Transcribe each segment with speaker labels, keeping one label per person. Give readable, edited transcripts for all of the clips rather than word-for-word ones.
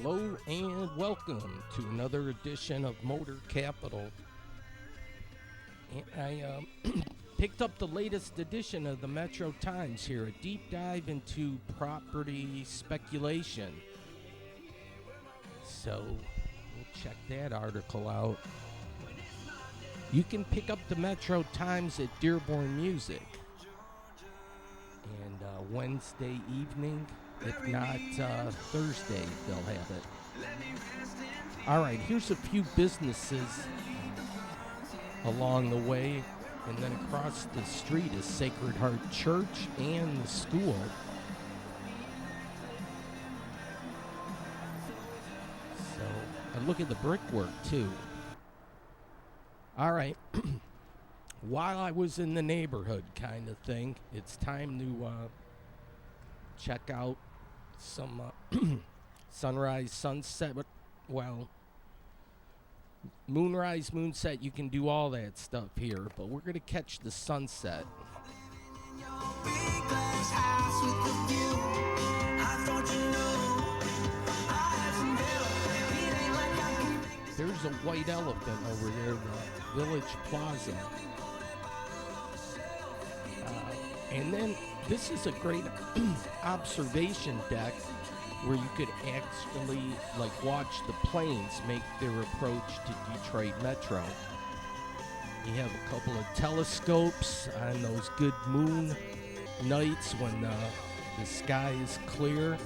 Speaker 1: Hello and welcome to another edition of Motor Capital. And I picked up the latest edition of the Metro Times here, a deep dive into property speculation. So we'll check that article out. You can pick up the Metro Times at Dearborn Music. And Wednesday evening, if not Thursday, they'll have it. All right, here's a few businesses along the way, and then across the street is Sacred Heart Church and the school. So, and look at the brickwork too. All right. While I was in the neighborhood kind of thing, it's time to check out some sunrise, sunset. Well, moonrise, moonset, you can do all that stuff here, but we're going to catch the sunset. There's a white elephant over there, the Village Plaza. And then this is a great observation deck where you could actually watch the planes make their approach to Detroit Metro. You have a couple of telescopes on those good moon nights when the sky is clear.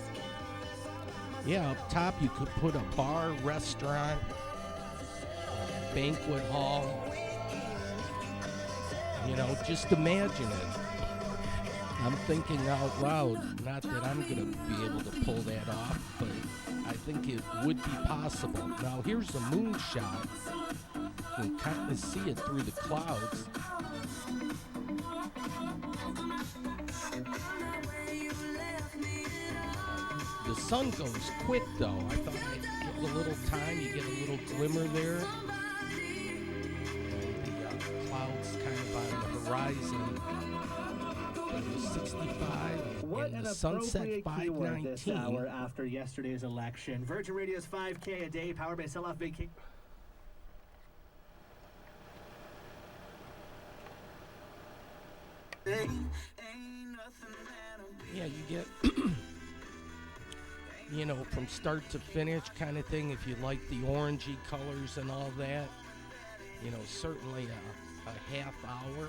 Speaker 1: Yeah, up top you could put a bar, restaurant, banquet hall. You know, just imagine it. I'm thinking out loud, not that I'm going to be able to pull that off, but I think it would be possible. Now, here's a moonshot. You can kind of see it through the clouds. The sun goes quick, though. I thought I'd give a little time. You get a little glimmer there. And the clouds kind of on the horizon. 65
Speaker 2: what
Speaker 1: and the
Speaker 2: an
Speaker 1: sunset 519
Speaker 2: this hour after yesterday's election. Virgin Radio's 5K a day powered by Sell-Off Vacation.
Speaker 1: Yeah, you get you know, from start to finish kind of thing. If you like the orangey colors and all that, you know, certainly a half hour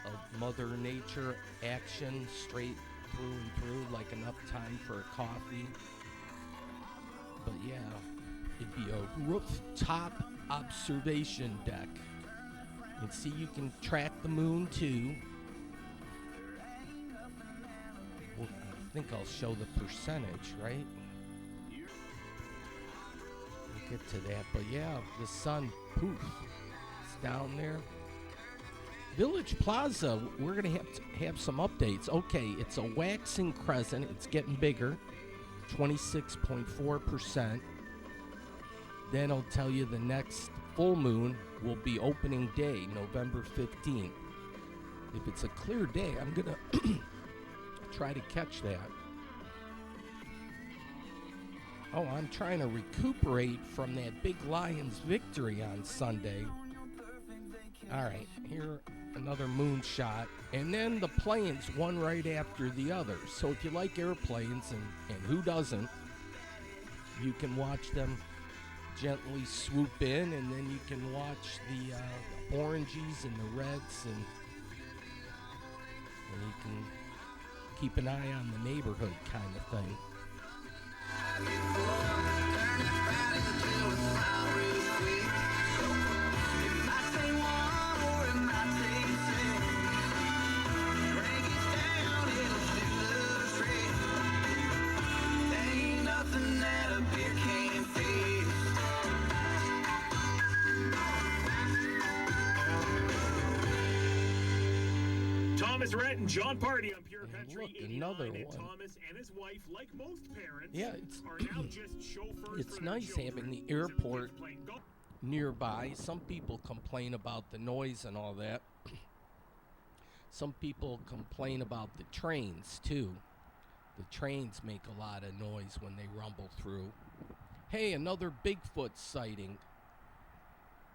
Speaker 1: of Mother Nature action straight through and through, like enough time for a coffee. But yeah, it'd be a rooftop observation deck. And see, you can track the moon too. Well, I think I'll show the percentage, right? We'll get to that. But yeah, the sun, poof, it's down there. Village Plaza, we're going to have some updates. Okay, it's a waxing crescent. It's getting bigger, 26.4%. Then I'll tell you the next full moon will be opening day, November 15th. If it's a clear day, I'm going to try to catch that. Oh, I'm trying to recuperate from that big Lions victory on Sunday. All right, here another moonshot, and then the planes one right after the other. So if you like airplanes, and who doesn't, you can watch them gently swoop in, and then you can watch the oranges and the reds, and you can keep an eye on the neighborhood kind of thing.
Speaker 3: Thomas Rhett and John Party on Pure Country.
Speaker 1: Look, another one.
Speaker 3: Thomas and his wife, like most parents,
Speaker 1: are
Speaker 3: now just chauffeurs.
Speaker 1: It's
Speaker 3: for
Speaker 1: nice
Speaker 3: their
Speaker 1: having the
Speaker 3: children.
Speaker 1: airport nearby. Some people complain about the noise and all that. Some people complain about the trains too. The trains make a lot of noise when they rumble through. Hey, another Bigfoot sighting.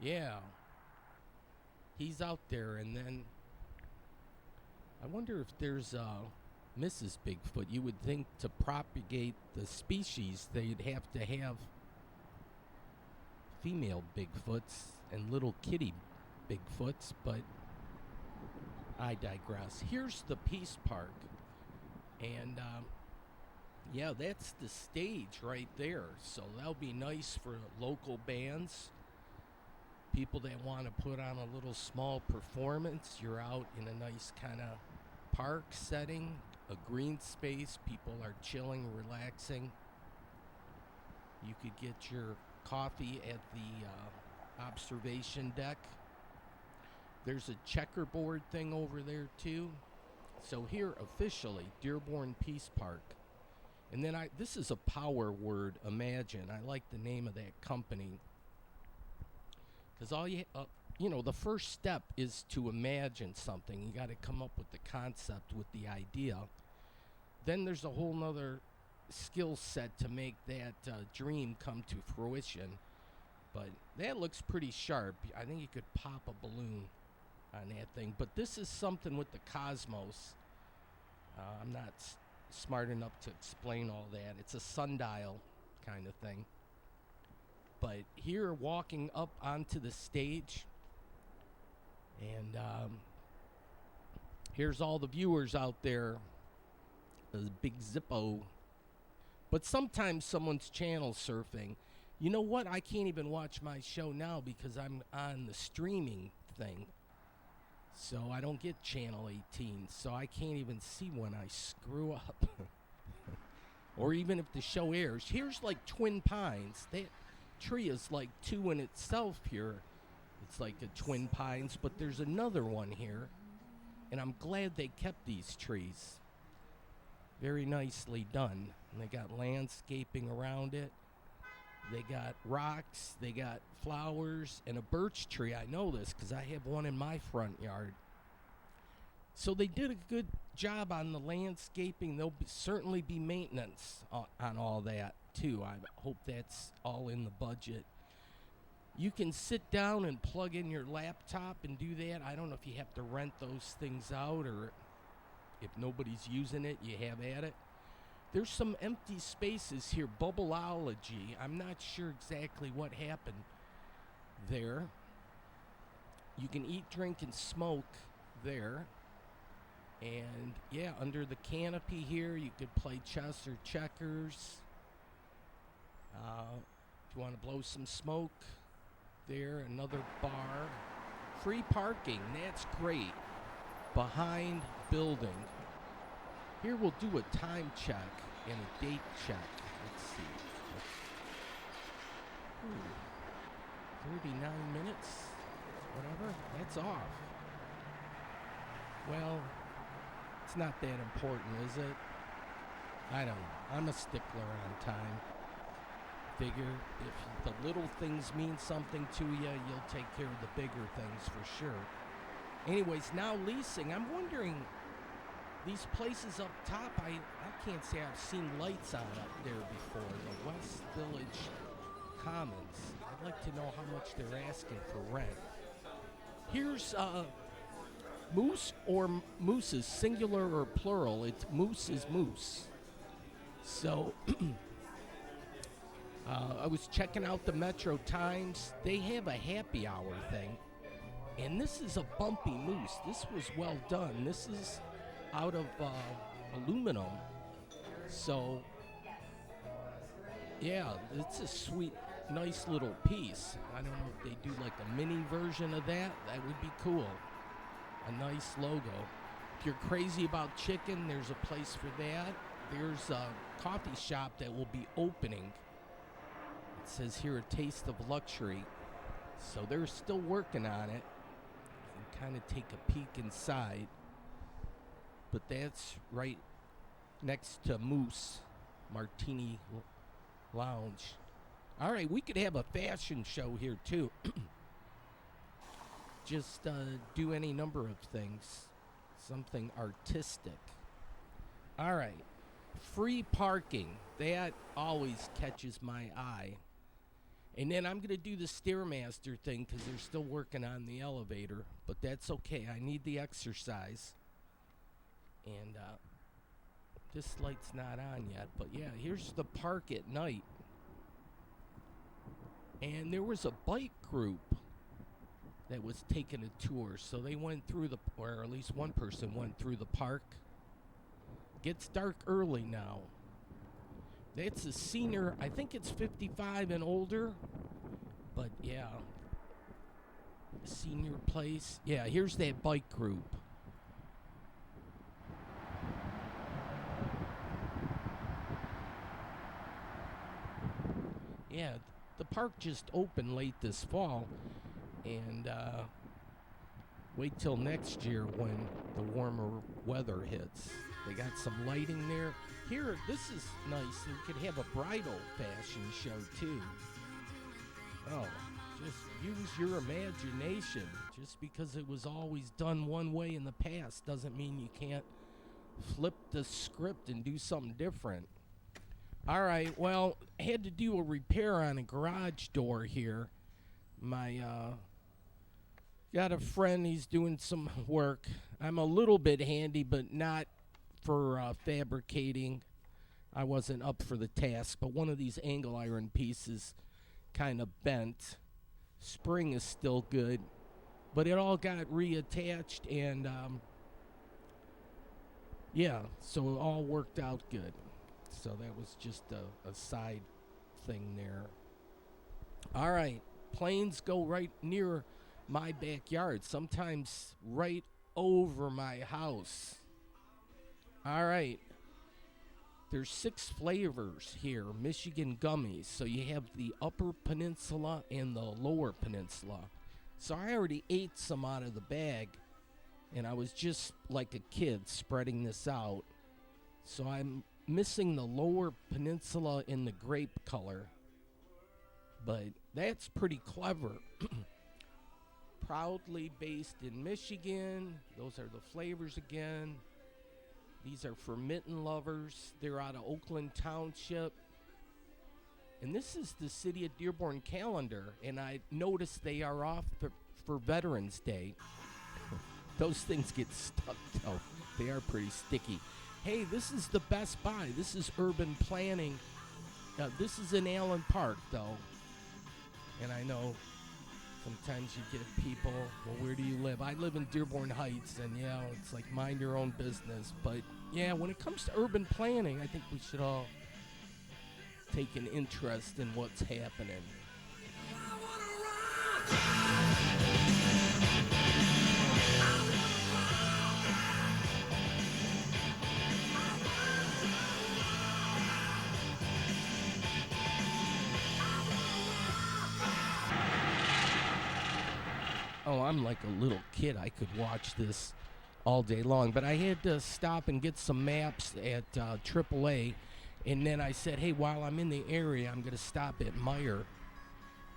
Speaker 1: Yeah. He's out there, and then I wonder if there's Mrs. Bigfoot. You would think to propagate the species, they'd have to have female Bigfoots and little kitty Bigfoots, but I digress. Here's the Peace Park, and yeah, that's the stage right there, so that'll be nice for local bands, people that want to put on a little small performance. You're out in a nice kind of park setting, a green space, people are chilling, relaxing. You could get your coffee at the observation deck. There's a checkerboard thing over there too. So here officially, Dearborn Peace Park. And then this is a power word, imagine. I like the name of that company. Because all you know, the first step is to imagine something. You got to come up with the concept, with the idea. Then there's a whole nother skill set to make that dream come to fruition. But that looks pretty sharp. I think you could pop a balloon on that thing. But this is something with the cosmos. I'm not smart enough to explain all that. It's a sundial kind of thing. But here, walking up onto the stage, and here's all the viewers out there. The big Zippo. But sometimes someone's channel surfing. You know what? I can't even watch my show now because I'm on the streaming thing. So I don't get channel 18. So I can't even see when I screw up. Or even if the show airs. Here's like Twin Pines. That tree is like two in itself here. It's like a Twin Pines, but there's another one here. And I'm glad they kept these trees. Very nicely done. And they got landscaping around it. They got rocks, they got flowers, and a birch tree. I know this because I have one in my front yard. So they did a good job on the landscaping. There'll certainly be maintenance on all that, too. I hope that's all in the budget. You can sit down and plug in your laptop and do that. I don't know if you have to rent those things out or if nobody's using it, you have at it. There's some empty spaces here, bubbleology. I'm not sure exactly what happened there. You can eat, drink, and smoke there. And yeah, under the canopy here, you could play chess or checkers. If you want to blow some smoke, there, another bar. Free parking, that's great. Behind building. Here we'll do a time check and a date check. Let's see. 39 minutes? Whatever. That's off. Well, it's not that important, is it? I don't know. I'm a stickler on time. Figure if the little things mean something to you, you'll take care of the bigger things for sure. Anyways, now leasing. I'm wondering, these places up top, I can't say I've seen lights on up there before. The West Village Commons. I'd like to know how much they're asking for rent. Here's moose or mooses, singular or plural. It's moose is moose. So I was checking out the Metro Times. They have a happy hour thing. And this is a bumpy moose. This was well done. This is out of aluminum. So, yeah, it's a sweet, nice little piece. I don't know if they do like a mini version of that. That would be cool. A nice logo. If you're crazy about chicken, there's a place for that. There's a coffee shop that will be opening. It says here, a taste of luxury. So they're still working on it. You can kind of take a peek inside. But that's right next to Moose Martini Lounge. All right, we could have a fashion show here too. Just do any number of things. Something artistic. All right. free parking. That always catches my eye. And then I'm going to do the Stairmaster thing because they're still working on the elevator. But that's okay. I need the exercise. And this light's not on yet. But yeah, here's the park at night. And there was a bike group that was taking a tour. So they went through or at least one person went through the park. Gets dark early now. That's a senior, I think it's 55 and older. But yeah, senior place. Yeah, here's that bike group. Yeah, the park just opened late this fall. And wait till next year when the warmer weather hits. They got some lighting there. Here, this is nice. You could have a bridal fashion show, too. Oh, just use your imagination. Just because it was always done one way in the past doesn't mean you can't flip the script and do something different. All right, well, I had to do a repair on a garage door here. My, got a friend, he's doing some work. I'm a little bit handy, but not for fabricating. I wasn't up for the task, but one of these angle iron pieces kind of bent. Spring is still good, but it all got reattached, and yeah, so it all worked out good. So that was just a side thing there. All right, planes go right near my backyard, sometimes right over my house. All right, there's 6 flavors here, Michigan gummies. So you have the Upper Peninsula and the Lower Peninsula. So I already ate some out of the bag, and I was just like a kid spreading this out. So I'm missing the Lower Peninsula in the grape color, but that's pretty clever. Proudly based in Michigan. Those are the flavors again. These are for mitten lovers. They're out of Oakland Township. And this is the City of Dearborn calendar. And I noticed they are off for Veterans Day. Those things get stuck, though. They are pretty sticky. Hey, this is the Best Buy. This is urban planning. This is in Allen Park, though. And I know sometimes you get people, well, where do you live? I live in Dearborn Heights, and yeah, it's like mind your own business. But yeah, when it comes to urban planning, I think we should all take an interest in what's happening. Oh, I'm like a little kid. I could watch this all day long. But I had to stop and get some maps at AAA. And then I said, hey, while I'm in the area, I'm going to stop at Meijer.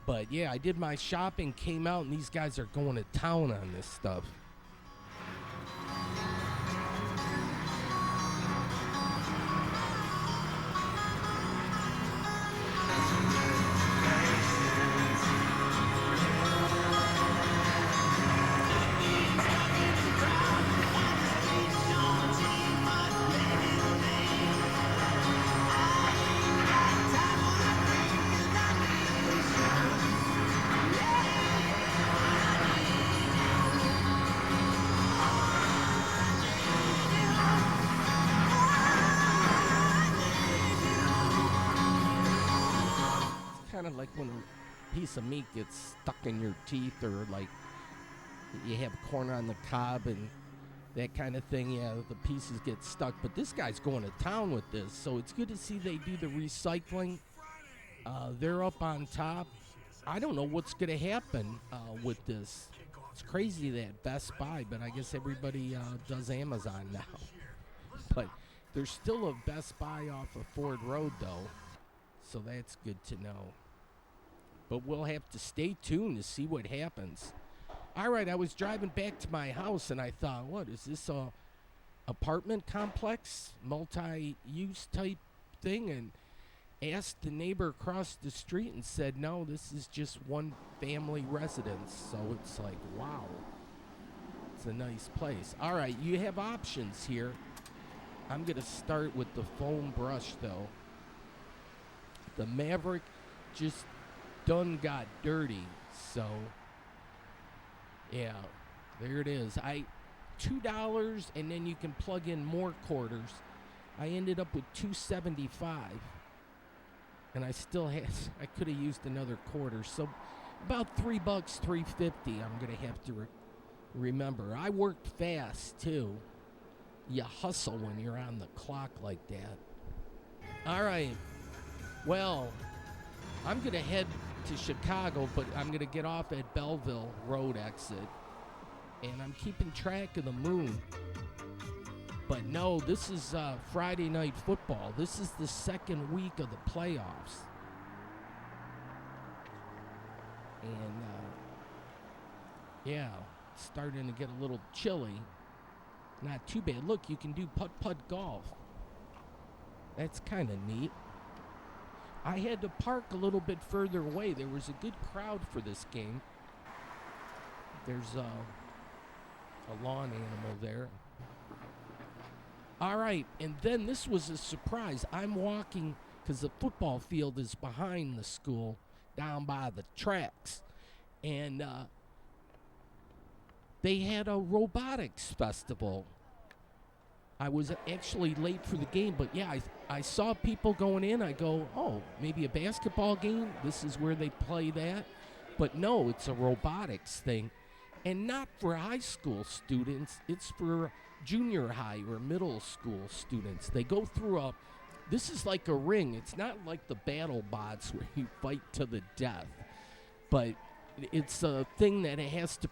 Speaker 1: But, yeah, I did my shopping, came out, and these guys are going to town on this stuff. Kind of like when a piece of meat gets stuck in your teeth, or like you have corn on the cob and that kind of thing. Yeah, the pieces get stuck. But this guy's going to town with this, so it's good to see they do the recycling. They're up on top. I don't know what's going to happen with this. It's crazy that Best Buy, but I guess everybody does Amazon now. But there's still a Best Buy off of Ford Road, though, so that's good to know. But we'll have to stay tuned to see what happens. All right, I was driving back to my house, and I thought, what, is this a apartment complex, multi-use type thing, and asked the neighbor across the street and said, no, this is just one family residence. So it's like, wow, it's a nice place. All right, you have options here. I'm going to start with the foam brush, though. The Maverick just done got dirty, so yeah, there it is. $2, and then you can plug in more quarters. I ended up with $2.75, and I could have used another quarter, so about $3, $3.50. I'm gonna have to remember. I worked fast too. You hustle when you're on the clock like that. All right. Well, I'm going to head to Chicago, but I'm going to get off at Belleville Road exit. And I'm keeping track of the moon. But no, this is Friday night football. This is the second week of the playoffs. And, yeah, it's starting to get a little chilly. Not too bad. Look, you can do putt-putt golf. That's kind of neat. I had to park a little bit further away. There was a good crowd for this game. There's a lawn animal there. All right, and then this was a surprise. I'm walking, because the football field is behind the school, down by the tracks. And they had a robotics festival. I was actually late for the game, but yeah, I saw people going in. I go, oh, maybe a basketball game? This is where they play that? But no, it's a robotics thing. And not for high school students. It's for junior high or middle school students. They go through this is like a ring. It's not like the battle bots where you fight to the death. But it's a thing that it has to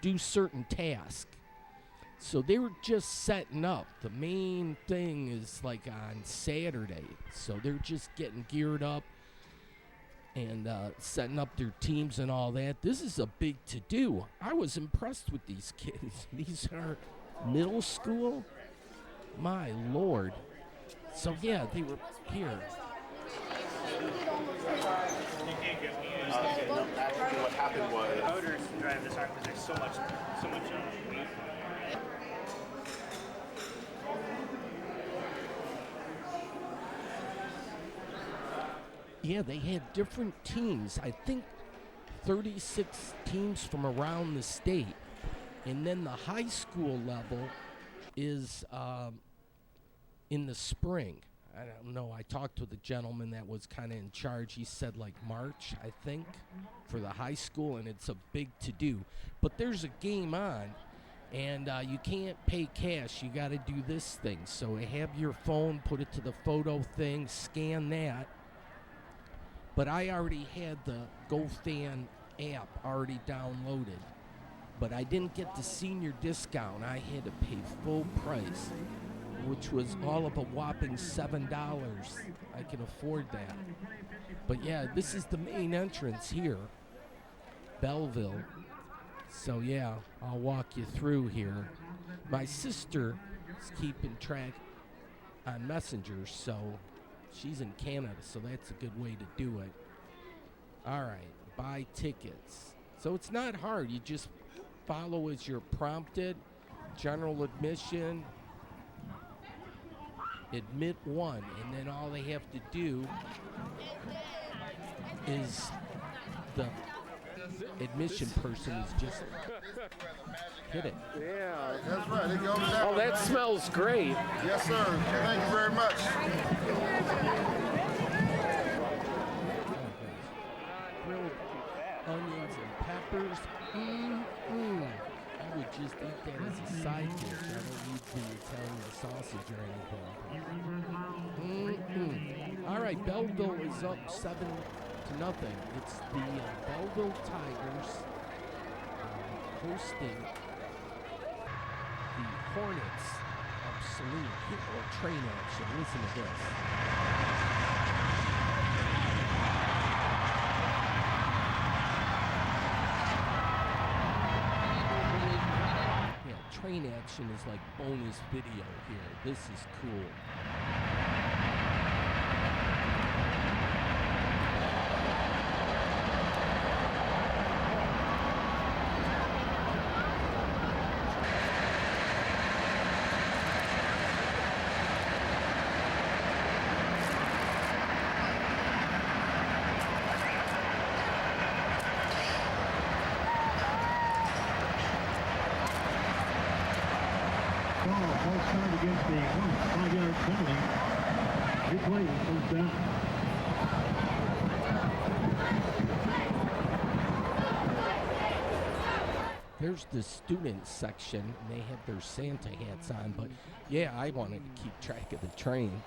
Speaker 1: do certain tasks. So they were just setting up. The main thing is like on Saturday. So they're just getting geared up and setting up their teams and all that. This is a big to-do. I was impressed with these kids. These are middle school? My Lord. So yeah, they were here.
Speaker 4: Actually, what happened was
Speaker 3: Motors drive this hard because there's so much weight.
Speaker 1: Yeah, they had different teams. I think 36 teams from around the state. And then the high school level is in the spring. I don't know. I talked to the gentleman that was kind of in charge. He said like March, I think, for the high school, and it's a big to-do. But there's a game on, and you can't pay cash. You got to do this thing. So have your phone, put it to the photo thing, scan that. But I already had the GoFan app already downloaded. But I didn't get the senior discount. I had to pay full price, which was all of a whopping $7. I can afford that. But yeah, this is the main entrance here, Belleville. So yeah, I'll walk you through here. My sister is keeping track on Messenger, so she's in Canada, so that's a good way to do it. All right, buy tickets. So it's not hard. You just follow as you're prompted. General admission. Admit one, and then all they have to do is the admission person is just hit it.
Speaker 5: Yeah, that's right. It goes down.
Speaker 1: Oh, that smells great.
Speaker 5: Yes, sir. Thank you very much.
Speaker 1: Grilled onions and peppers. I would just eat that as a side dish. I don't need the Italian sausage or anything. All right, Belleville is up 7-0. It's the Belleville Tigers hosting the Hornets of Saline. Hit or train action. Listen to this. train action is like bonus video here. This is cool.
Speaker 6: False start against the 5-yard penalty. Replay first down.
Speaker 1: There's the student section, and they have their Santa hats on, but yeah, I wanted to keep track of the train.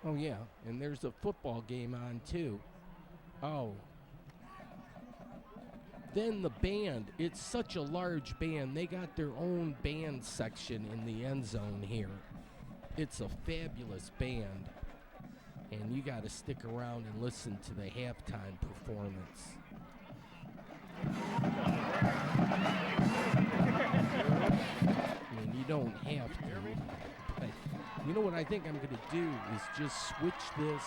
Speaker 1: Oh yeah, and there's a football game on too. Oh. Then the band, it's such a large band, they got their own band section in the end zone here. It's a fabulous band, and you got to stick around and listen to the halftime performance. I mean, you don't have to, but you know what I think I'm going to do is just switch this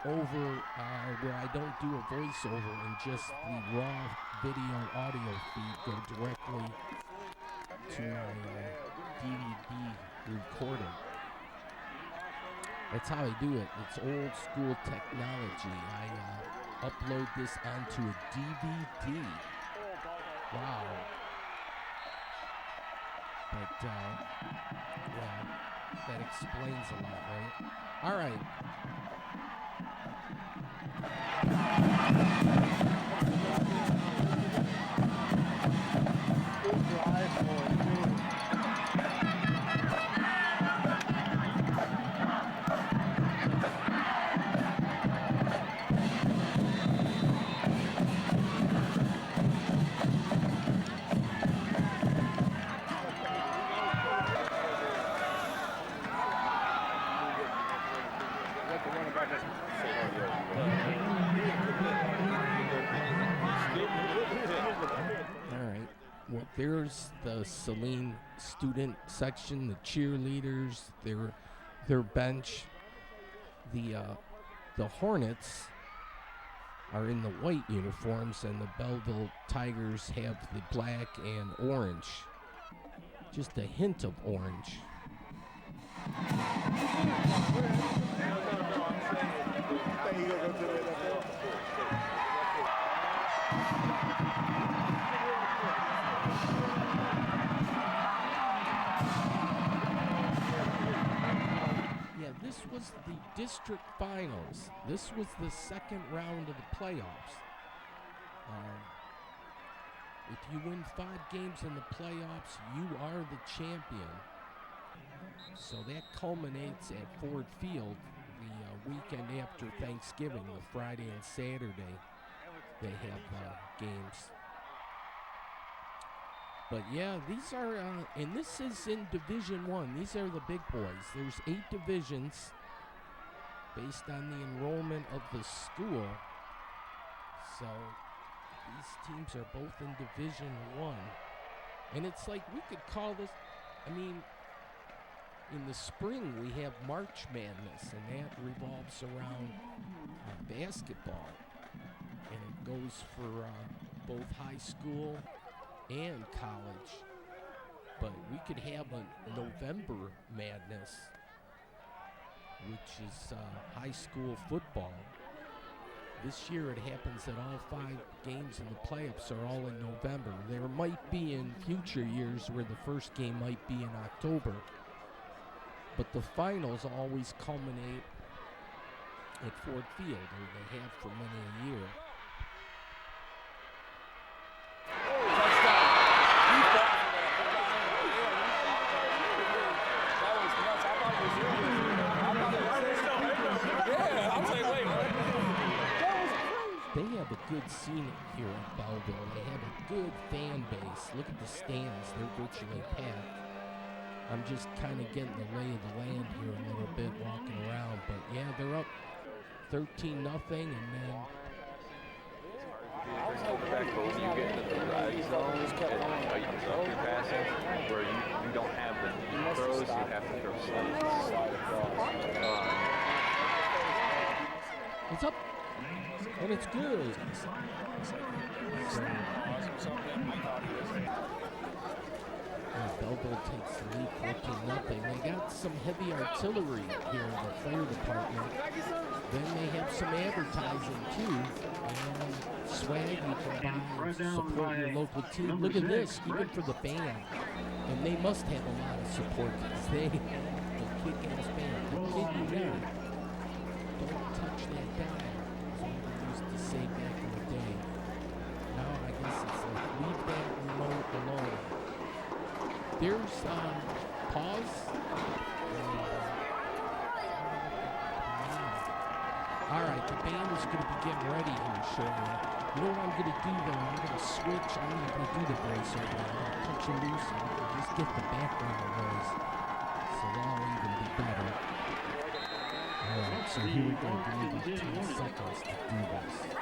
Speaker 1: over where I don't do a voiceover and just the raw video audio feed go directly to my DVD recording. That's how I do it. It's old school technology. I upload this onto a DVD. Wow. But, well, that explains a lot, right? All right. There's the Saline student section, the cheerleaders, their bench. The Hornets are in the white uniforms, and the Belleville Tigers have the black and orange. Just a hint of orange. This was the district finals. This was the second round of the playoffs. If you win 5 games in the playoffs, you are the champion. So that culminates at Ford Field the weekend after Thanksgiving, the Friday and Saturday. They have games. But yeah, these are, and this is in Division 1. These are the big boys. There's 8 divisions based on the enrollment of the school. So these teams are both in Division 1. And it's like we could call this, I mean, in the spring we have March Madness, and that revolves around basketball. And it goes for both high school and college, but we could have a November Madness, which is high school football. This year it happens that all 5 games in the playoffs are all in November. There might be in future years where the first game might be in October, but the finals always culminate at Ford Field, or they have for many a year. They have a good scene here at Belleville. They have a good fan base. Look at the stands. They're virtually packed. I'm just kind of getting the lay of the land here a little bit, walking around. But yeah, they're up 13-0, and then
Speaker 7: Back when you get into the red zone, it tightens up your passing, where you don't have the deep throws, you have to throw slide across.
Speaker 1: it's up, and it's good. Belleville takes the lead 14-0. They got some heavy artillery here in the fire department. Then they have some advertising too. And swag you can buy and support your local team. Look at this, even for the band. And they must have a lot of support because they a kick-ass band. But kid you not, don't touch that dial, as we used to say back in the day. Now I guess it's like leave that remote alone. There's pause. All right, the band is going to be getting ready here shortly. You know what I'm going to do though? I'm going to switch. I'm not going to do the voiceover. I'm going to touch it loose and we can just get the background noise. So that'll even be better. All right, so here we go. Give me about 10 seconds to do this.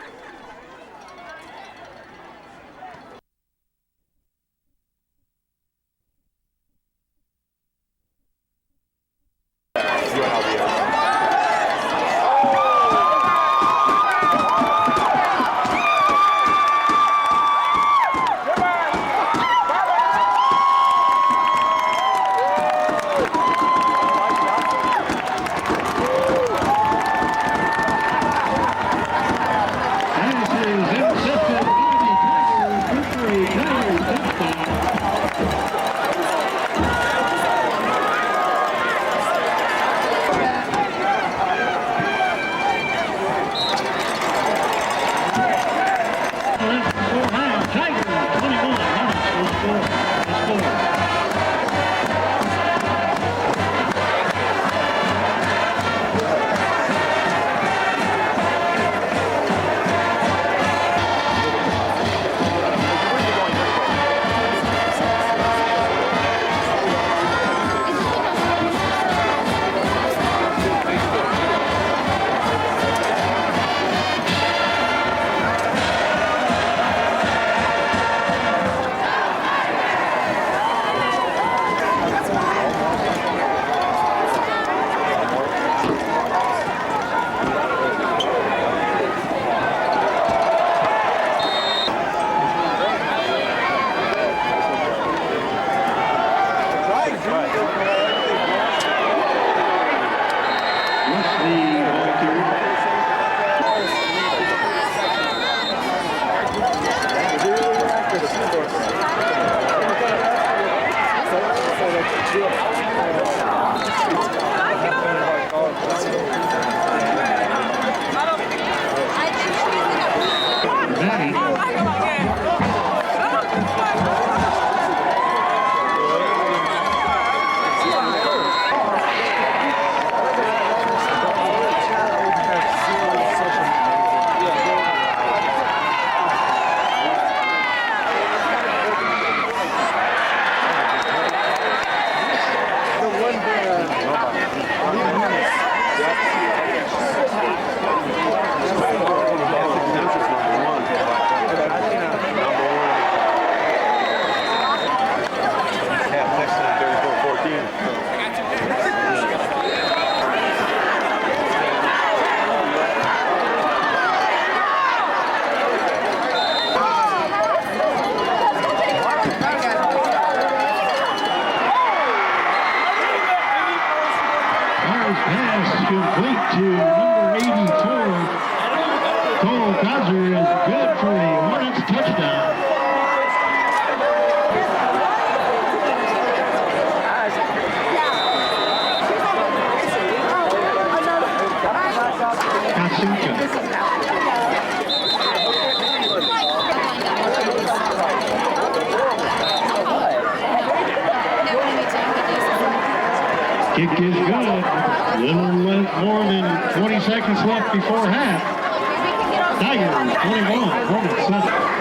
Speaker 6: Kick is good. Little more than 20 seconds left before half. Tigers 21, Hornets 7.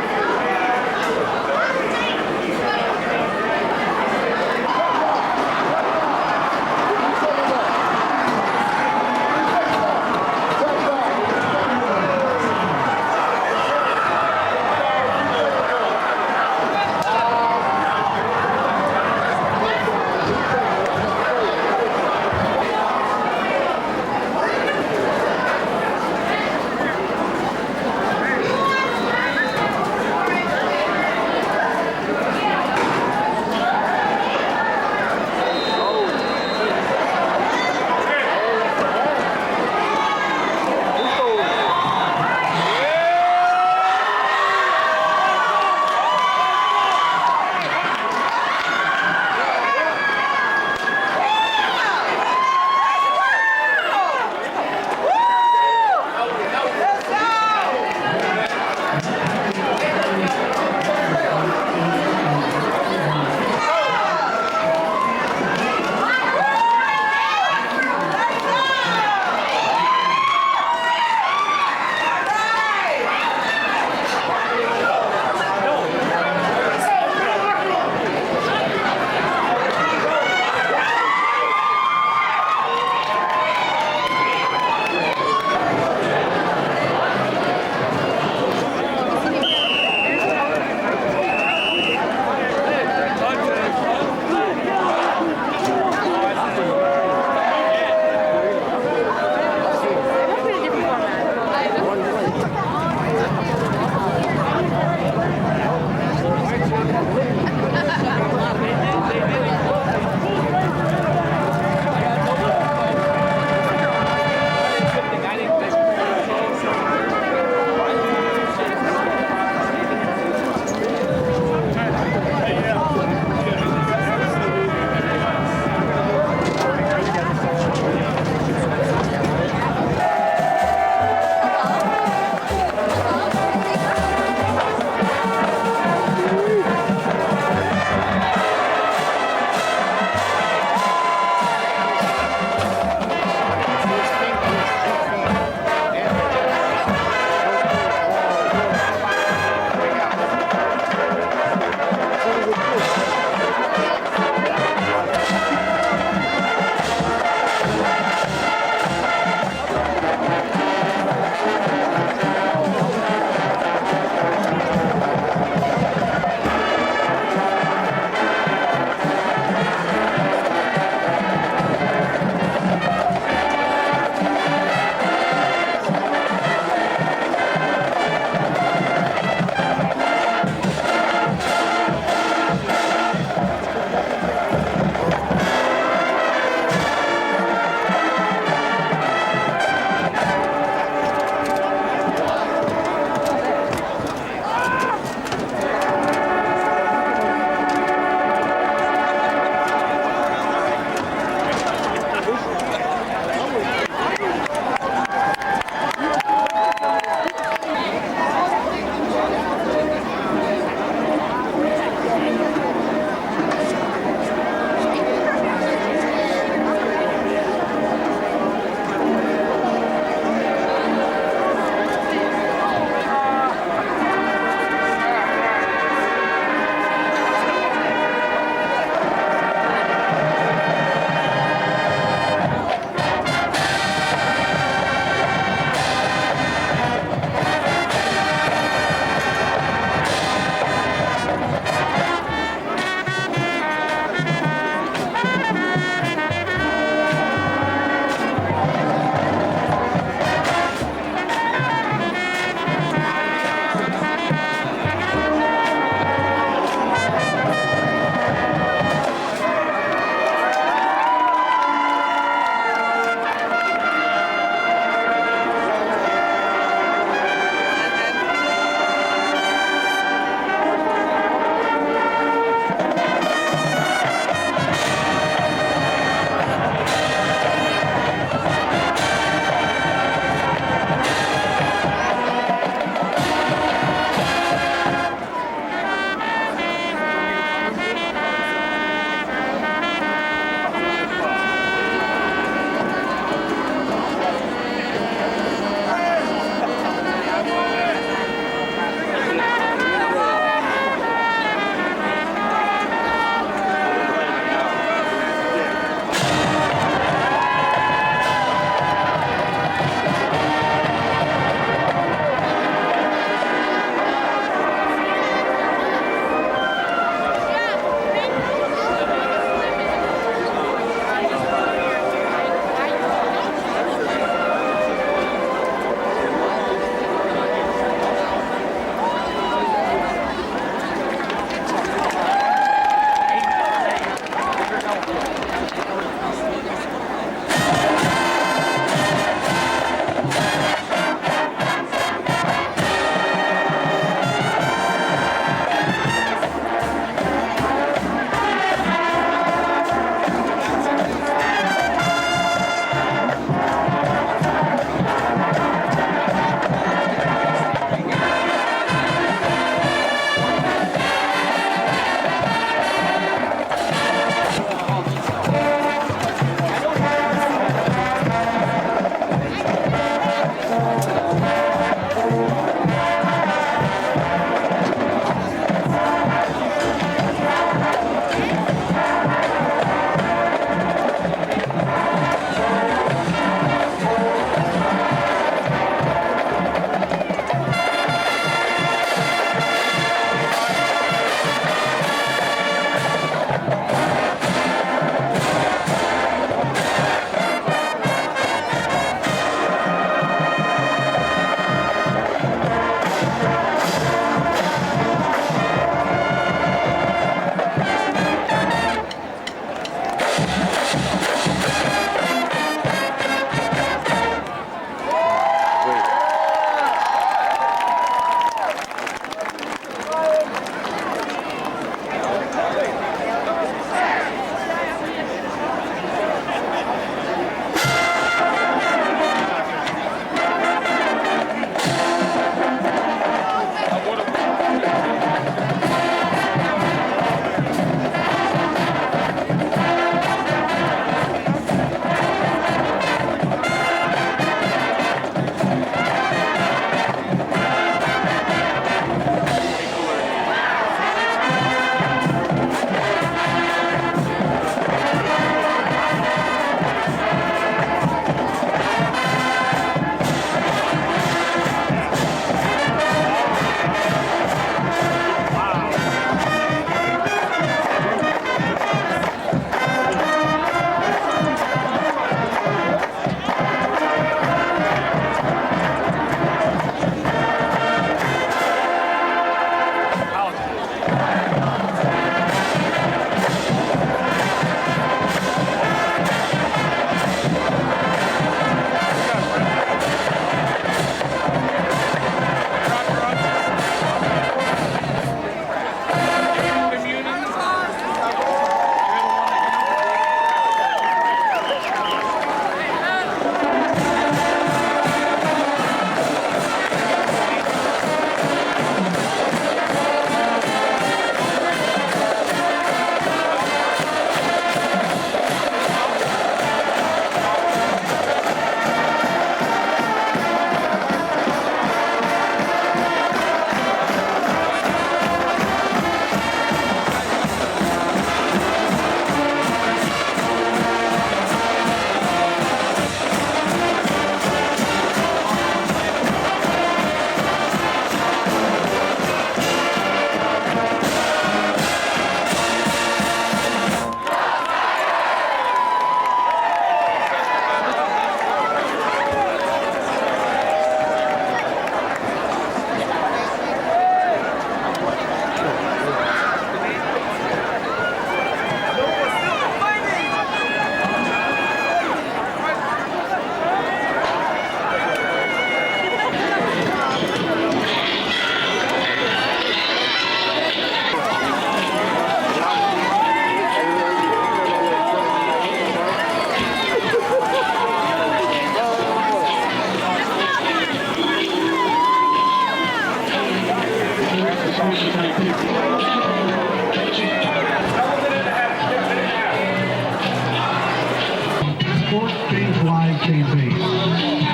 Speaker 6: campaign.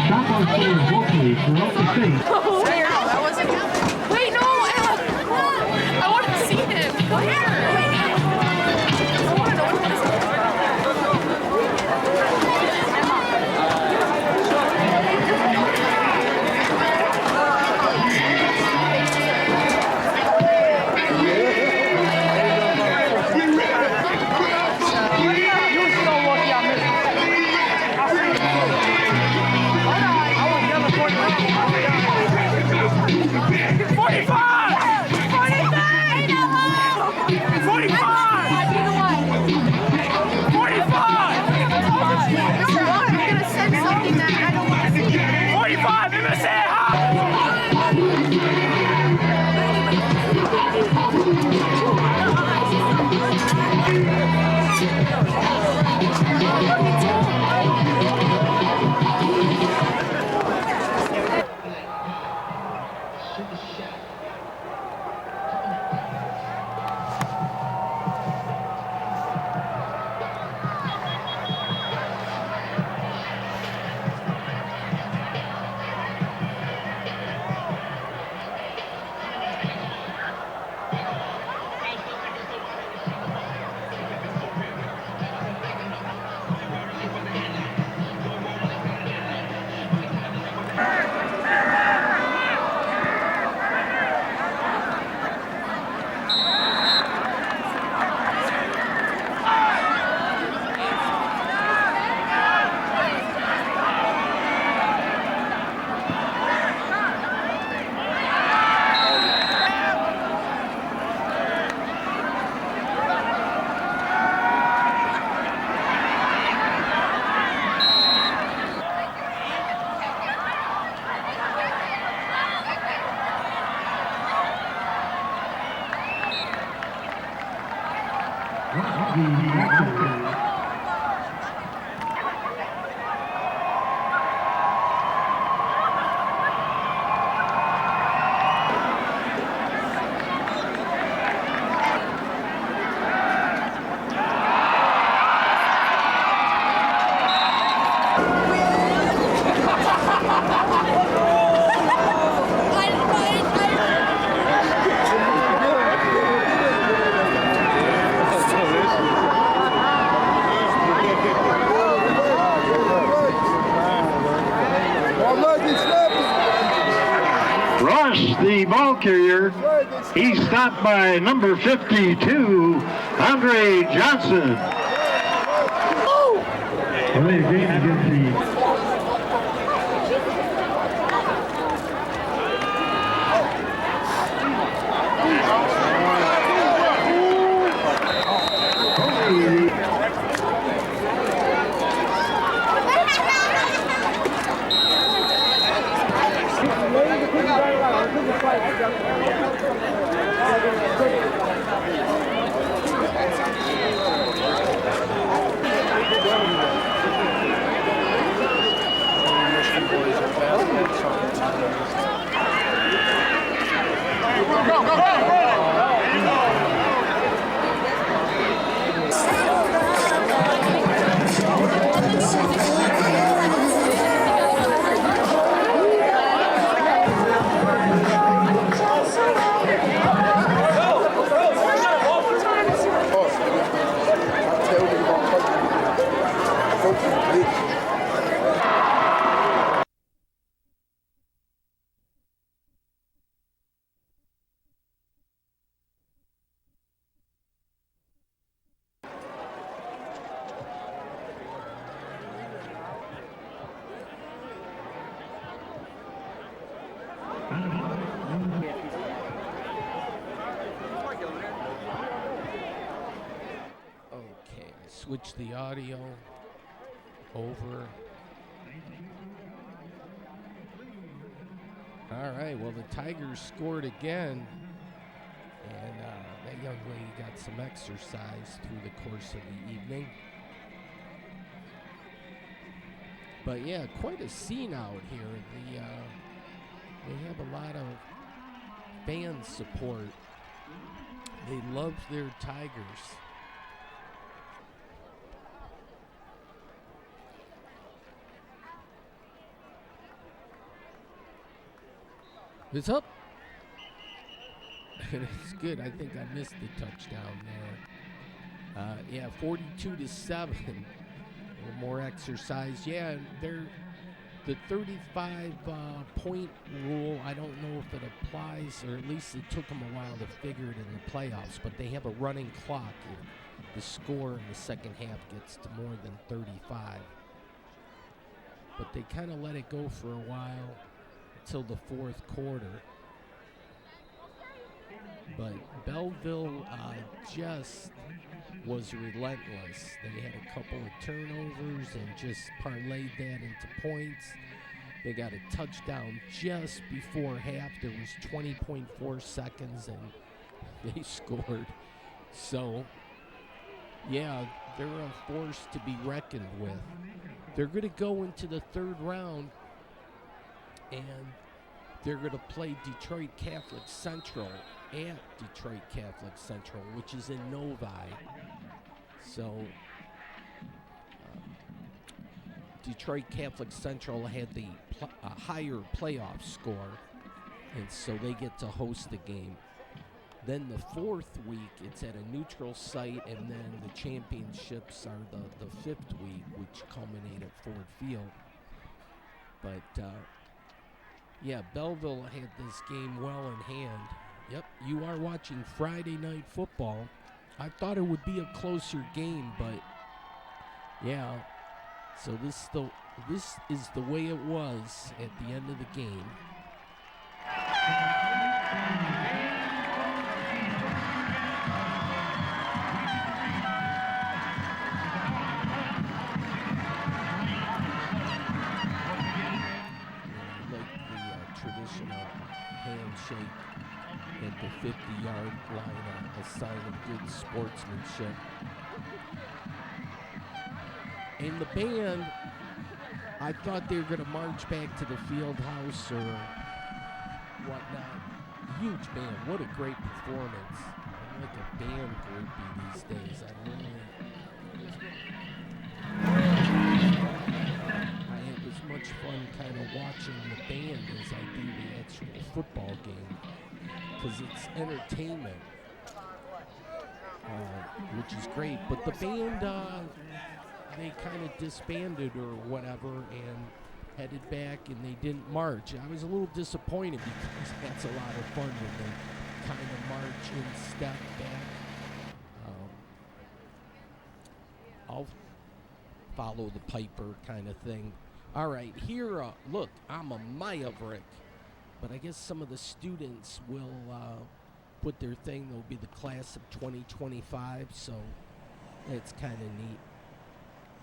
Speaker 6: Shop our stores locally throughout the state.
Speaker 8: Wait, no, I want to see him. Come here. I want to know what this is.
Speaker 6: The ball carrier, he's stopped by number 52, Andre Johnson. Well, they're going to get the
Speaker 1: switch the audio over. All right, well, the Tigers scored again, and that young lady got some exercise through the course of the evening. But yeah, quite a scene out here. They have a lot of fan support. They love their Tigers. It's up. It's good. I think I missed the touchdown there. Yeah, 42-7. A little more exercise. Yeah, they're the 35-point rule. I don't know if it applies, or at least it took them a while to figure it in the playoffs. But they have a running clock. The score in the second half gets to more than 35. But they kind of let it go for a while until the fourth quarter. But Belleville just was relentless. They had a couple of turnovers and just parlayed that into points. They got a touchdown just before half. There was 20.4 seconds and they scored. So, yeah, they're a force to be reckoned with. They're going to go into the third round and they're going to play Detroit Catholic Central at Detroit Catholic Central, which is in Novi. So, Detroit Catholic Central had the higher playoff score, and so they get to host the game. Then the fourth week, it's at a neutral site, and then the championships are the fifth week, which culminate at Ford Field. But, yeah, Belleville had this game well in hand. Yep, you are watching Friday Night Football. I thought it would be a closer game, but yeah. So this is the way it was at the end of the game. Like the traditional handshake at the 50-yard line, a sign of good sportsmanship. And the band, I thought they were going to march back to the field house or whatnot. Huge band. What a great performance. I'm like a band groupie these days. I had as much fun kind of watching the band as I do the actual football game, because it's entertainment, which is great. But the band, they kind of disbanded or whatever and headed back, and they didn't march. I was a little disappointed because that's a lot of fun when they kind of march and step back. I'll follow the Piper kind of thing. All right, here, look, I'm a Maverick, but I guess some of the students will put their thing. They'll be the class of 2025, so it's kind of neat.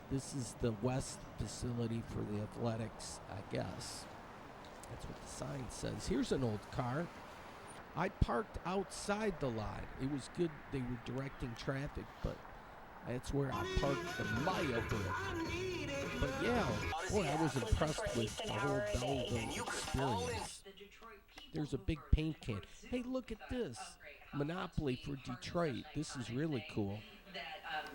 Speaker 1: This is the West facility for the athletics, I guess. That's what the sign says. Here's an old car. I parked outside the lot. It was good they were directing traffic, but that's where I parked the Maya brick. But yeah, boy, I was impressed with the whole Belleville experience. There's a big paint can. Hey, look at this. Monopoly for Detroit. This is really cool.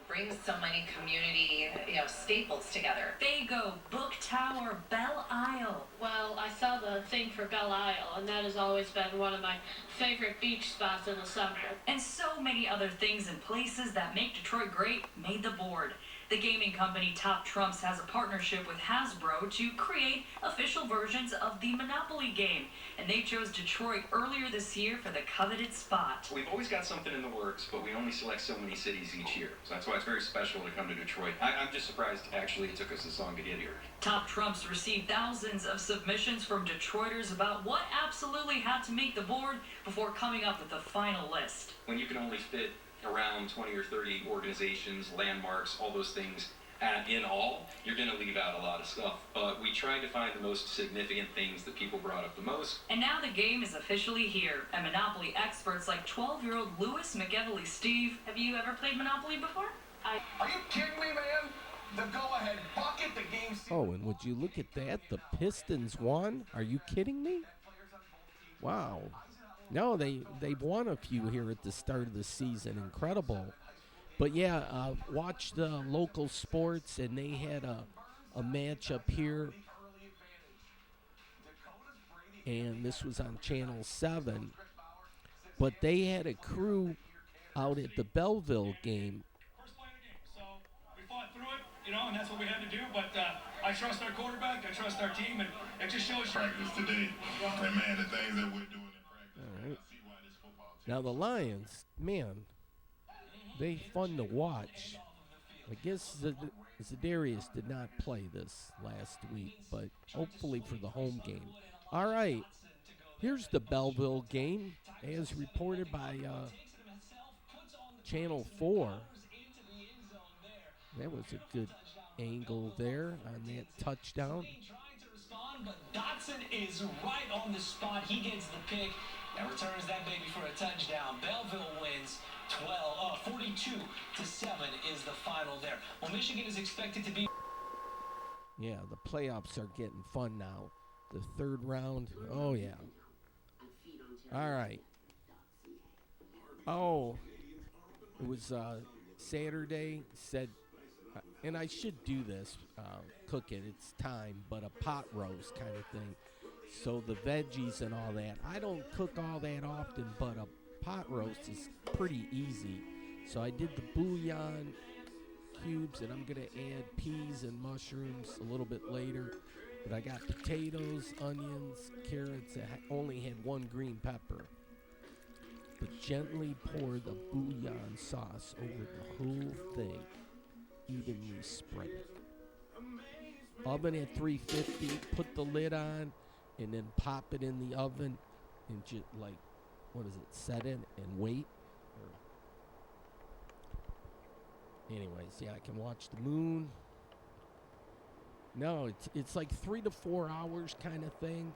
Speaker 9: Brings so many community, staples together. Fago, Book Tower, Belle Isle.
Speaker 10: Well, I saw the thing for Belle Isle, and that has always been one of my favorite beach spots in the summer.
Speaker 9: And so many other things and places that make Detroit great made the board. The gaming company Top Trumps has a partnership with Hasbro to create official versions of the Monopoly game, and they chose Detroit earlier this year for the coveted spot.
Speaker 11: We've always got something in the works, but we only select so many cities each year, so that's why it's very special to come to Detroit. I'm just surprised actually it took us this long to get here.
Speaker 9: Top Trumps received thousands of submissions from Detroiters about what absolutely had to make the board before coming up with the final list.
Speaker 11: When you can only fit around 20 or 30 organizations, landmarks, all those things in all, you're going to leave out a lot of stuff. But we tried to find the most significant things that people brought up the most.
Speaker 9: And now the game is officially here, and Monopoly experts like 12-year-old Louis McEvely Steve. Have you ever played Monopoly before?
Speaker 12: Are you kidding me, man? The go-ahead bucket, the game.
Speaker 1: Oh, and would you look at that? The Pistons won? Are you kidding me? Wow. No, they've won a few here at the start of the season. Incredible. But yeah, watch the local sports, and they had a match up here. and this was on Channel 7. But they had a crew out at the Belleville game.
Speaker 3: First play of the game. So we fought through it, and that's what we had to do. But I trust our quarterback. I trust our team, and it just shows
Speaker 5: Practice today. And man, the things that we're doing in practice,
Speaker 1: All right.
Speaker 5: I see why this football team.
Speaker 1: Now the Lions, man, they fun to watch. I guess Zadarius did not play this last week, but hopefully for the home game. All right, here's the Belleville game as reported by Channel 4. That was a good angle there on that touchdown.
Speaker 13: But Dotson is right on the spot. He gets the pick and returns that baby for a touchdown. Belleville wins 42-7 is the final there. Well, Michigan is expected to be.
Speaker 1: Yeah, the playoffs are getting fun now. The third round, oh yeah. All right. Oh, it was Saturday. Said, and I should do this, cook it. It's time, but a pot roast kind of thing. So the veggies and all that. I don't cook all that often, but a pot roast is pretty easy. So I did the bouillon cubes, and I'm going to add peas and mushrooms a little bit later. But I got potatoes, onions, carrots. I only had one green pepper. But gently pour the bouillon sauce over the whole thing. Evenly spread it. Oven at 350. Put the lid on, and then pop it in the oven, and just set it and wait. Anyways, yeah, I can watch the moon. No, it's like 3 to 4 hours kind of thing,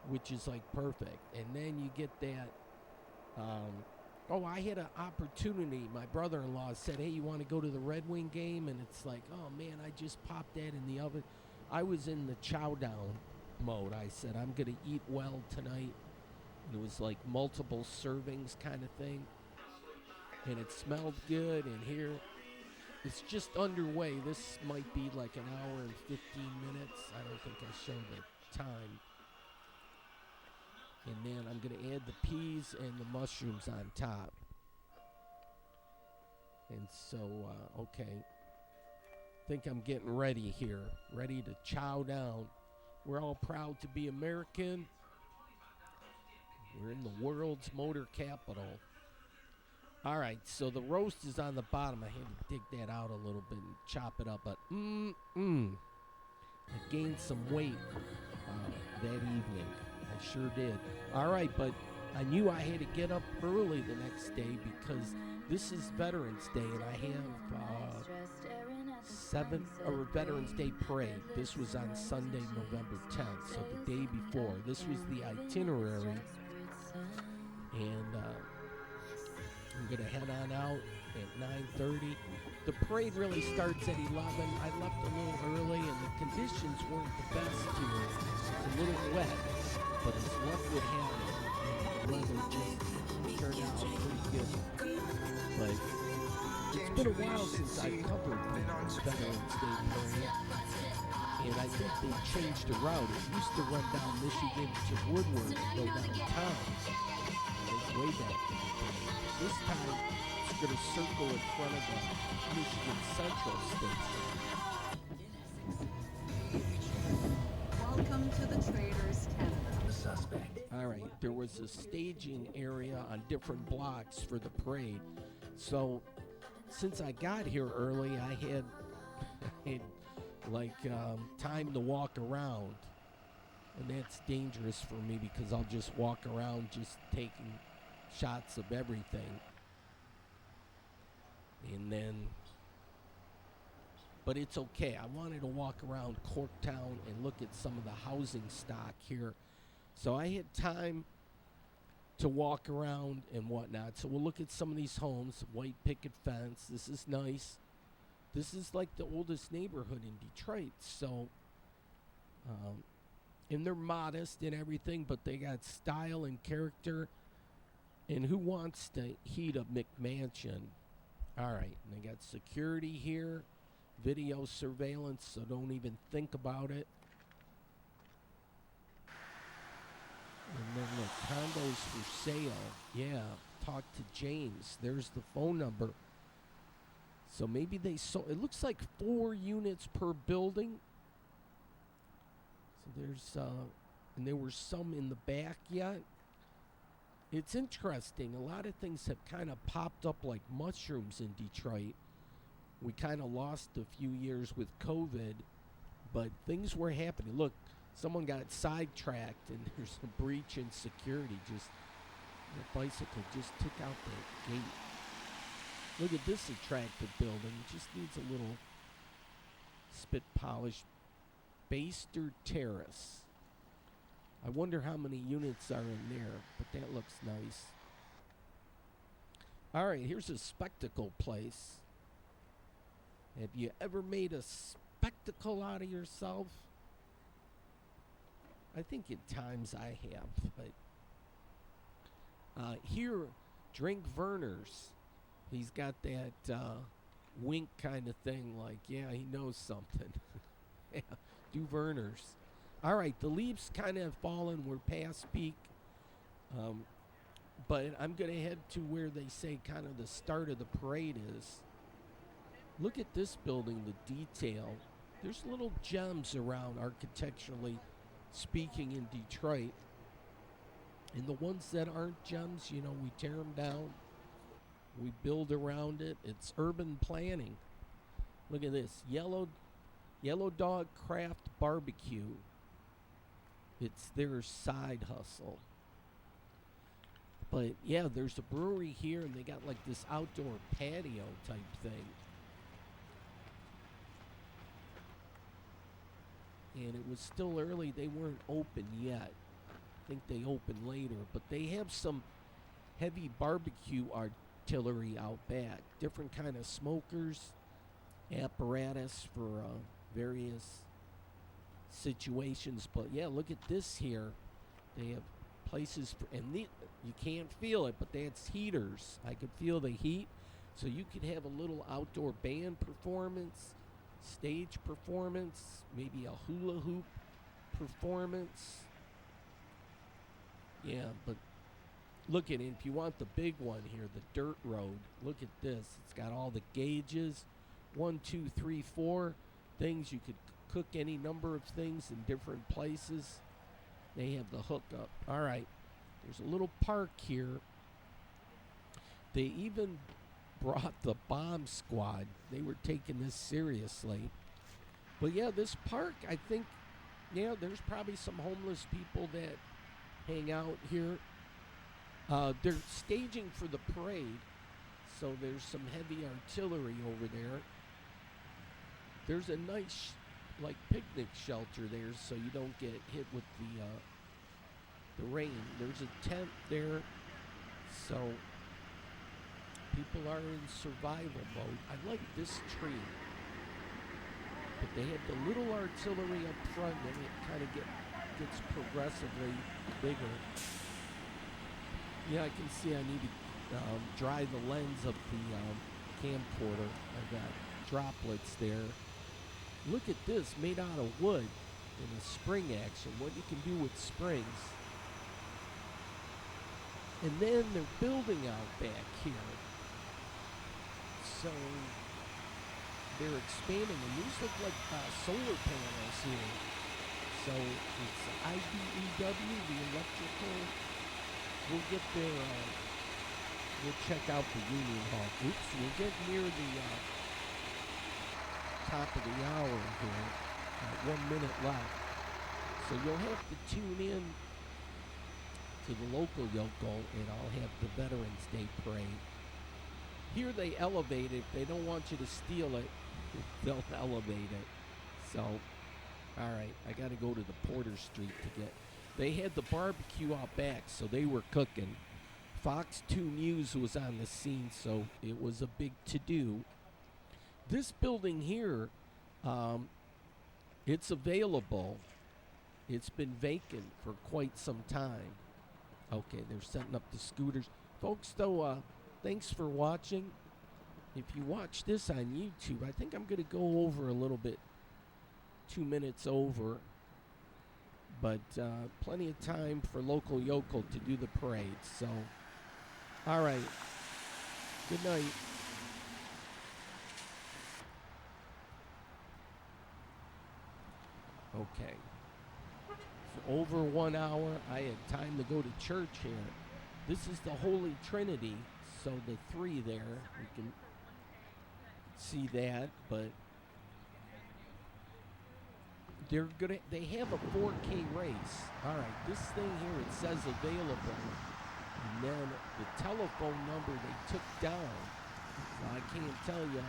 Speaker 1: which is like perfect. And then you get that. I had an opportunity. My brother-in-law said, "Hey, you want to go to the Red Wing game?" And it's like, oh man, I just popped that in the oven. I was in the chow down mode. I said, I'm gonna eat well tonight. And it was like multiple servings kind of thing, and it smelled good. And here, it's just underway. This might be like an hour and 15 minutes. I don't think I showed the time. And then I'm going to add the peas and the mushrooms on top. And so, okay. I think I'm getting ready here. Ready to chow down. We're all proud to be American. We're in the world's motor capital. All right, so the roast is on the bottom. I had to dig that out a little bit and chop it up. But, I gained some weight that evening. I sure did. All right, but I knew I had to get up early the next day because this is Veterans Day, and I have Veterans Day parade. This was on Sunday, November 10th, so the day before. This was the itinerary, and I'm going to head on out at 9:30. The parade really starts at 11. I left a little early, and the conditions weren't the best here. It's a little wet, but as luck would have it, the weather just turned out pretty good. But it's been a while since I've covered the Veterans Day parade, and I think they changed the route. It used to run down Michigan to Woodward and go downtown. It's way back in the day. This time, it's going to circle in front of the Michigan Central Station.
Speaker 14: Welcome to the Traders Canada.
Speaker 13: The suspect.
Speaker 1: All right, there was a staging area on different blocks for the parade. So, since I got here early, I had time to walk around. And that's dangerous for me because I'll just walk around just taking shots of everything. And then, but it's okay. I wanted to walk around Corktown and look at some of the housing stock here. So I had time to walk around and whatnot. So we'll look at some of these homes. White picket fence. This is nice. This is like the oldest neighborhood in Detroit. So, and they're modest and everything, but they got style and character. And who wants to heat a McMansion? All right, and they got security here, video surveillance, so don't even think about it. And then look, condos for sale. Yeah, talk to James. There's the phone number. So maybe they sold. It looks like 4 units per building. So there's, and there were some in the back yet. It's interesting. A lot of things have kind of popped up like mushrooms in Detroit. We kind of lost a few years with COVID, but things were happening. Look, someone got sidetracked, and there's a breach in security. Just the bicycle just took out the gate. Look at this attractive building. It just needs a little spit polish. Baster Terrace. I wonder how many units are in there, but that looks nice. All right, here's a spectacle place. Have you ever made a spectacle out of yourself? I think at times I have, but here, Drink Verner's. He's got that wink kind of thing, like, yeah, he knows something. Yeah, do Verner's. All right, the leaves kind of have fallen. We're past peak. But I'm going to head to where they say kind of the start of the parade is. Look at this building, the detail. There's little gems around architecturally speaking in Detroit. And the ones that aren't gems, you know, we tear them down. We build around it. It's urban planning. Look at this. Yellow Dog Craft Barbecue. It's their side hustle. But yeah, there's a brewery here, and they got like this outdoor patio type thing. And it was still early. They weren't open yet. I think they open later. But they have some heavy barbecue artillery out back. Different kind of smokers, apparatus for various situations. But yeah, look at this here. They have places for, and you can't feel it, but that's heaters. I could feel the heat. So you could have a little outdoor band performance, stage performance, maybe a hula hoop performance. Yeah, but look at it. If you want the big one here, the dirt road, look at this. It's got all the gauges, 1, 2, 3, 4 things. You could cook any number of things in different places. They have the hookup. All right, there's a little park here. They even brought the bomb squad. They were taking this seriously. But yeah, this park, I think, yeah, there's probably some homeless people that hang out here. They're staging for the parade, so there's some heavy artillery over there. There's a nice like picnic shelter there, so you don't get hit with the rain. There's a tent there, so people are in survival mode. I like this tree, but they have the little artillery up front, and it kind of gets progressively bigger. Yeah, I can see I need to dry the lens of the camcorder. I've got droplets there. Look at this, made out of wood in a spring action. What you can do with springs. And then they're building out back here. So they're expanding, and these look like solar panels here. So it's IBEW, the electrical. We'll get there. We'll check out the Union Hall. Oops, we'll get near the top of the hour here. 1 minute left. So you'll have to tune in to the local Yoko, and I'll have the Veterans Day Parade. Here they elevate it. If they don't want you to steal it, they'll elevate it. So, all right, I got to go to the Porter Street to get. They had the barbecue out back, so they were cooking. Fox 2 News was on the scene, so it was a big to-do. This building here, it's available. It's been vacant for quite some time. Okay, they're setting up the scooters. Folks, though, thanks for watching. If you watch this on YouTube, I think I'm going to go over a little bit, 2 minutes over. but plenty of time for local yokel to do the parade. So, all right. Good night. Okay. For over 1 hour, I had time to go to church here. This is the Holy Trinity, so the three there, we can see that, but they have a 4K race. All right, this thing here, it says available, and then the telephone number they took down. So I can't tell you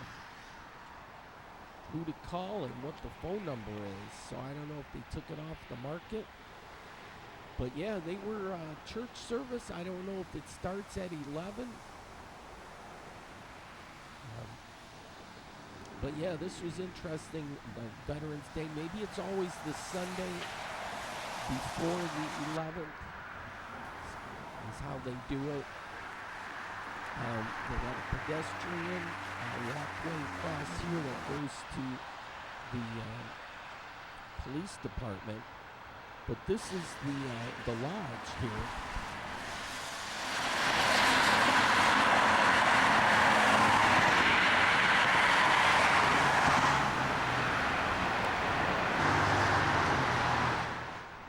Speaker 1: who to call and what the phone number is, so I don't know if they took it off the market. But yeah, they were church service. I don't know if it starts at 11. But yeah, this was interesting. Veterans Day. Maybe it's always the Sunday before the 11th. Is how they do it. They got a pedestrian walkway across here that goes to the police department. But this is the lodge here.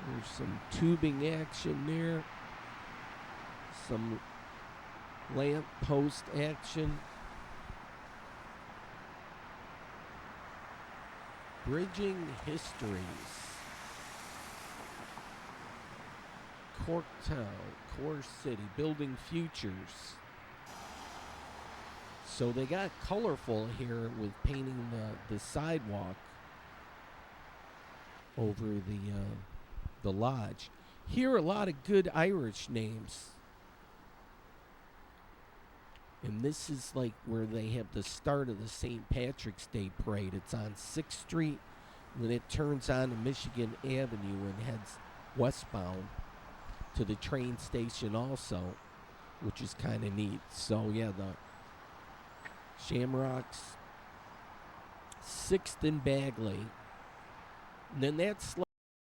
Speaker 1: There's some tubing action there. Some lamp post action. Bridging histories. Corktown, Core City, building futures. So they got colorful here with painting the sidewalk over the lodge. Here, a lot of good Irish names. And this is like where they have the start of the St. Patrick's Day parade. It's on 6th Street, and then it turns on to Michigan Avenue and heads westbound to the train station also, which is kind of neat. So yeah, the Shamrocks, 6th and Bagley. And then that's like